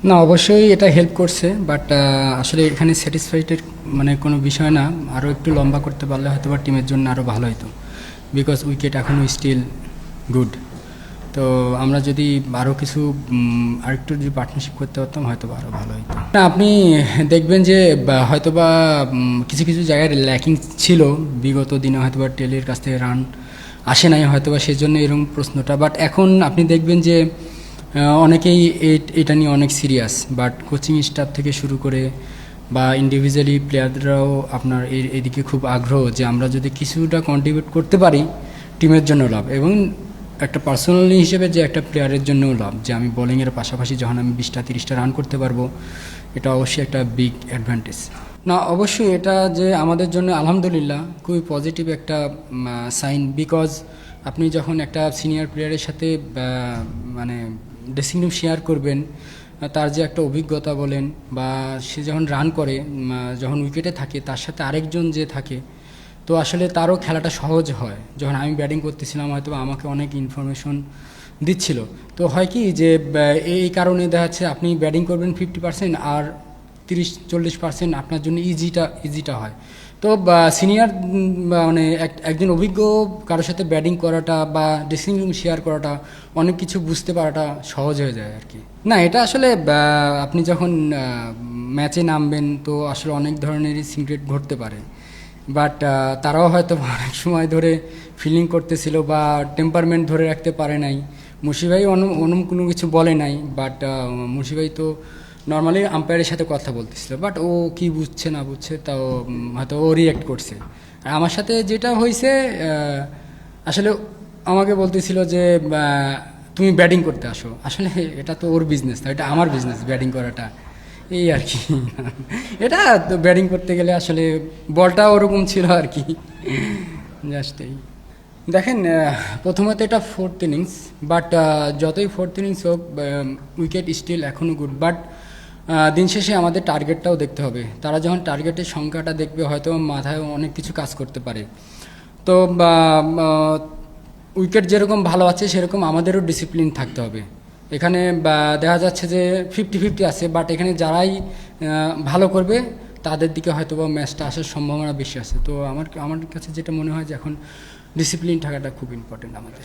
না, অবশ্যই এটা হেল্প করছে, বাট আসলে এখানে স্যাটিসফাইডের মানে কোনো বিষয় না। আরও একটু লম্বা করতে পারলে হয়তো বা টিমের জন্য আরও ভালো হতো, বিকজ উইকেট এখনও স্টিল গুড। তো আমরা যদি আরও কিছু আরেকটু যদি পার্টনারশিপ করতে পারতাম হয়তো বা আরও ভালো হতো। না, আপনি দেখবেন যে হয়তো বা কিছু কিছু জায়গায় ল্যাকিং ছিল বিগত দিনে, হয়তো বা টেলের কাছ থেকে রান আসে নাই, হয়তো বা সেই জন্য এরকম প্রশ্নটা। বাট এখন আপনি দেখবেন যে অনেকেই এটা নিয়ে অনেক সিরিয়াস, বাট কোচিং স্টাফ থেকে শুরু করে বা ইন্ডিভিজুয়ালি প্লেয়াররাও আপনার এদিকে খুব আগ্রহ যে আমরা যদি কিছুটা কন্ট্রিবিউট করতে পারি টিমের জন্য লাভ, এবং একটা পার্সোনালি হিসেবে যে একটা প্লেয়ারের জন্যও লাভ, যে আমি বোলিংয়ের পাশাপাশি যখন আমি 20-30টা রান করতে পারবো, এটা অবশ্যই একটা বিগ অ্যাডভান্টেজ। না, অবশ্যই এটা যে আমাদের জন্য আলহামদুলিল্লাহ খুবই পজিটিভ একটা সাইন, বিকজ আপনি যখন একটা সিনিয়র প্লেয়ারের সাথে মানে ড্রেসিং রুম শেয়ার করবেন, তার যে একটা অভিজ্ঞতা বলেন, বা সে যখন রান করে, যখন উইকেটে থাকে, তার সাথে আরেকজন যে থাকে, তো আসলে তারও খেলাটা সহজ হয়। যখন আমি ব্যাটিং করতেছিলাম হয়তো আমাকে অনেক ইনফরমেশন দিচ্ছিল, তো হয় কি যে এই কারণে দেখা যাচ্ছে আপনি ব্যাটিং করবেন 50%, আর 30-40% আপনার জন্য ইজিটা হয়। তো সিনিয়র মানে একজন অভিজ্ঞ কারোর সাথে ব্যাটিং করাটা বা ড্রেসিং রুম শেয়ার করাটা, অনেক কিছু বুঝতে পারাটা সহজ হয়ে যায় আর কি। না, এটা আসলে আপনি যখন ম্যাচে নামবেন তো আসলে অনেক ধরনেরই সিক্রেট ঘটতে পারে, বাট তারাও হয়তো অনেক সময় ধরে ফিলিং করতেছিল বা টেম্পারমেন্ট ধরে রাখতে পারে নাই। মুশিভাই অনম কোনো কিছু বলে নাই, বাট মুশিভাই তো নর্মালি আম্পায়ারের সাথে কথা বলতেছিল, বাট ও কি বুঝছে না বুঝছে তাও হয়তো ও রিয়্যাক্ট করছে। আর আমার সাথে যেটা হয়েছে, আসলে আমাকে বলতেছিল যে তুমি ব্যাটিং করতে আসো। আসলে এটা তো ওর বিজনেস, এটা আমার বিজনেস ব্যাটিং করাটা, এই আর কি। এটা তো ব্যাটিং করতে গেলে আসলে বলটা ওরকম ছিল আর কি, জাস্ট এই। দেখেন, প্রথমত এটা ফোর্থ ইনিংস, বাট যতই ফোর্থ ইনিংস হোক, উইকেট স্টিল এখনও গুড, বাট দিন শেষে আমাদের টার্গেটটাও দেখতে হবে। তারা যখন টার্গেটের সংখ্যাটা দেখবে হয়তো মাথায় অনেক কিছু কাজ করতে পারে। তো উইকেট যেরকম ভালো আছে সেরকম আমাদেরও ডিসিপ্লিন থাকতে হবে। এখানে দেখা যাচ্ছে যে 50-50 আছে, বাট এখানে যারাই ভালো করবে তাদের দিকে হয়তো বা ম্যাচটা আসার সম্ভাবনা বেশি আছে। তো আমার আমার কাছে যেটা মনে হয় যে এখন ডিসিপ্লিন থাকাটা খুব ইম্পর্টেন্ট আমাদের।